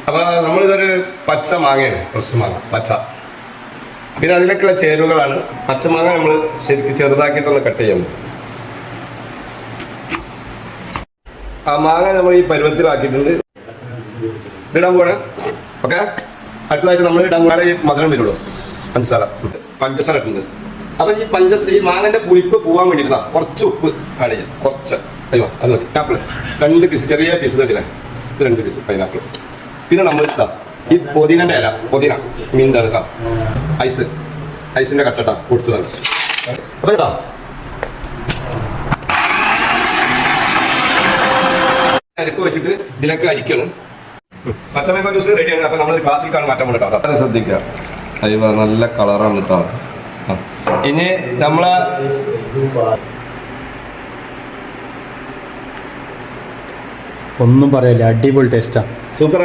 അപ്പൊ നമ്മളിതൊരു പച്ച മാങ്ങയാണ്, ഫ്രഷ് മാങ്ങ പച്ച. പിന്നെ അതിലേക്കുള്ള ചേരുവകളാണ് പച്ചമാങ്ങ നമ്മൾ ശരിക്കും ചെറുതാക്കിയിട്ടൊന്ന് കട്ട് ചെയ്യുന്നത്. ആ മാങ്ങ നമ്മൾ ഈ പരുവത്തിലാക്കിയിട്ടുണ്ട്, ഇടാൻ പോണേ. ഓക്കെ, അടുത്തതായിട്ട് നമ്മൾ ഇടാൻ പോകാൻ ഈ മധുരം വരുള്ളൂ, പഞ്ചസാര ഇട്ടുണ്ട്. അപ്പൊ ഈ മാങ്ങന്റെ പുളിപ്പ് പോകാൻ വേണ്ടിട്ടാ കുറച്ച് ഉപ്പ് ആഡ് ചെയ്യാം, കുറച്ച്. അയ്യോ അത് മതി. ആപ്പിൾ 2 പീസ്, ചെറിയ പീസ് തട്ടില്ലേ, ഇത് 2 പീസ് പൈനാപ്പിൾ. പിന്നെ നമ്മൾ ഈ പുതിനന്റെ ഇല, പുതിന മീനിന്റെ കേട്ടോ, ഐസിന്റെ കട്ടട്ടാ പൊടിച്ചതാണ്. അപ്പൊ കേട്ടോ അരിപ്പ് വെച്ചിട്ട് ഇതിലേക്ക് അരിക്കണം. പച്ചമാങ്ങ ജ്യൂസ് റെഡിയാണ്. അപ്പൊ നമ്മൾ ഗ്ലാസ്സിലേക്കാണ് മാറ്റാൻ വേണ്ടി കേട്ടോ, അത് ശ്രദ്ധിക്കുക. അയ്യോ നല്ല കളറാണ് കേട്ടോ. ഇനി നമ്മളെ ഒന്നും പറയല്ല, അടിപൊളി ടേസ്റ്റാ, സൂപ്പർ.